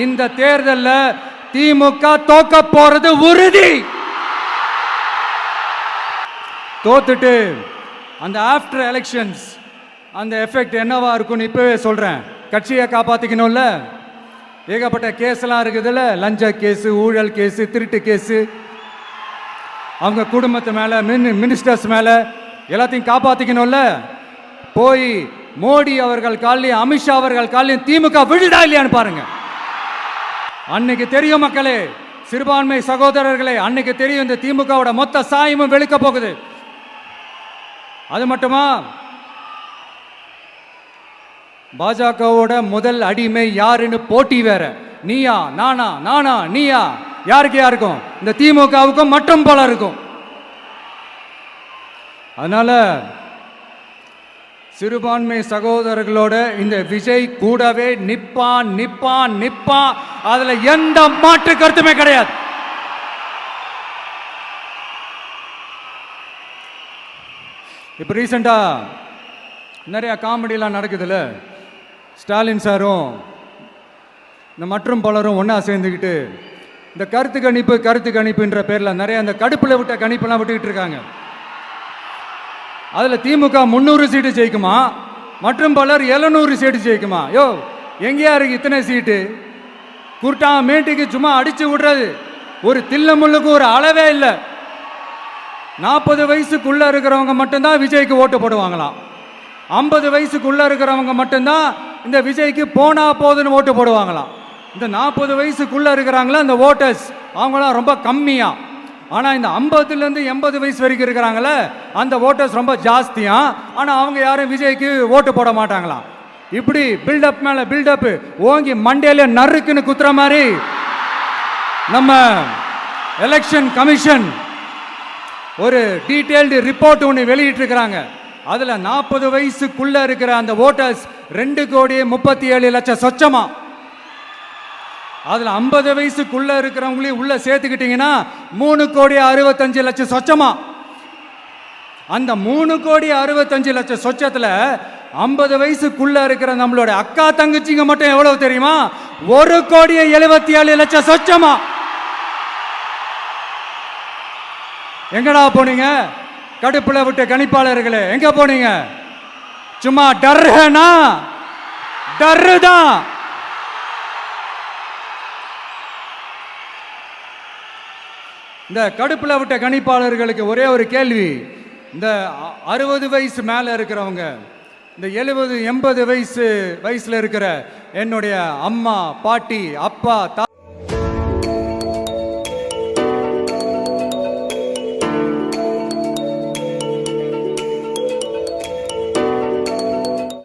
இந்த தேர்தலில் திமுக தோக்க போறது உறுதி. தோத்துட்டு அந்த ஆஃப்டர் எலெக்ஷன்ஸ் அந்த எஃபெக்ட் என்னவா இருக்கும்னு இப்பவே சொல்றேன். கட்சியை காப்பாத்திக்கணும்ல, ஏகப்பட்ட கேஸ்லாம் இருக்குதுல்ல, லஞ்ச கேஸு, ஊழல் கேஸு, திருட்டு கேஸு, அவங்க குடும்பத்து மேல, மினிஸ்டர்ஸ் மேல எல்லாத்தையும் காப்பாத்திக்கணும்ல. போய் மோடி அவர்கள் காலையும் அமித்ஷா அவர்கள் காலையும் திமுக விழுதா இல்லையான்னு பாருங்க. அன்னைக்கு தெரியும் மக்களே, சிறுபான்மை சகோதரர்களே, அன்னைக்கு தெரியும் இந்த திமுகவோட மொத்த சாயமும் வெளுக்க போகுது. அது மட்டுமா, பாஜகவோட முதல் அடிமை யாருன்னு போட்டி வேற. நீயா நானா, நானா நீயா, யாருக்கு யாருக்கும், இந்த திமுகவுக்கும் மற்றும் பல இருக்கும். அதனால சிறுபான்மை சகோதரர்களோட இந்த விஜய் கூடவே நிப்பான் நிப்பான் நிப்பான், அதுல எந்த மாற்று கருத்துமே கிடையாது. இப்ப ரீசெண்டா நிறைய காமெடியெல்லாம் நடக்குதுல்ல, ஸ்டாலின் சாரும் இந்த மற்றும் பலரும் ஒன்றா சேர்ந்துக்கிட்டு இந்த கருத்து கணிப்புன்ற பேரில் நிறைய அந்த கடுப்பில் விட்ட கணிப்பெல்லாம் விட்டுக்கிட்டு இருக்காங்க. அதில் திமுக 300 சீட்டு ஜெயிக்குமா, மற்றும் பலர் 700 சீட்டு ஜெயிக்குமா? யோ, எங்கேயா இருக்கு இத்தனை சீட்டு? குருட்டா மேட்டுக்கு சும்மா அடிச்சு விடுறது, ஒரு தில்லமுள்ளுக்கு ஒரு அளவே இல்லை. 40 வயசுக்குள்ள இருக்கிறவங்க மட்டும்தான் விஜய்க்கு ஓட்டு போடுவாங்களாம். 50 வயசுக்குள்ள இருக்கிறவங்க மட்டும்தான் இந்த விஜய்க்கு போனா போதுன்னு ஓட்டு போடுவாங்களாம். இந்த 40 வயசுக்குள்ள இருக்கிறாங்களா இந்த ஓட்டர்ஸ், அவங்களாம் ரொம்ப கம்மியா. ஆனால் இந்த 50லேருந்து 80 வயசு வரைக்கும் இருக்கிறாங்களே அந்த ஓட்டர்ஸ் ரொம்ப ஜாஸ்தியா. ஆனால் அவங்க யாரும் விஜய்க்கு ஓட்டு போட மாட்டாங்களாம். இப்படி பில்டப் மேலே பில்டப் ஓங்கி மண்டேல நறுக்குன்னு குத்துற மாதிரி நம்ம எலெக்ஷன் கமிஷன் ஒரு டீட்டெயில்டு ரிப்போர்ட் ஒன்று வெளியிட்டு இருக்கிறாங்க. அதில் 40 வயசுக்குள்ள இருக்கிற அந்த ஓட்டர்ஸ் 2,37,00,000 சொச்சமா. அதில் 50 வயசுக்குள்ள இருக்கிறவங்களையும் உள்ள சேர்த்துக்கிட்டீங்கன்னா 3,65,00,000 சொச்சமா. அந்த 3,65,00,000 சொச்சத்தில் 50 வயசுக்குள்ள இருக்கிற நம்மளோட அக்கா தங்கச்சிங்க மட்டும் எவ்வளவு தெரியுமா? 1,77,00,000 சொச்சமா. எங்கடா போனீங்க கடுப்புல விட்ட கணிப்பாளர்களே? எங்க போனீங்க? சும்மா டர்னா டர்தான். இந்த கடுப்புல விட்ட கணிப்பாளர்களுக்கு ஒரே ஒரு கேள்வி. இந்த 60 வயசு மேல இருக்கிறவங்க, இந்த 70 80 வயசுல இருக்கிற என்னுடைய அம்மா, பாட்டி, அப்பா,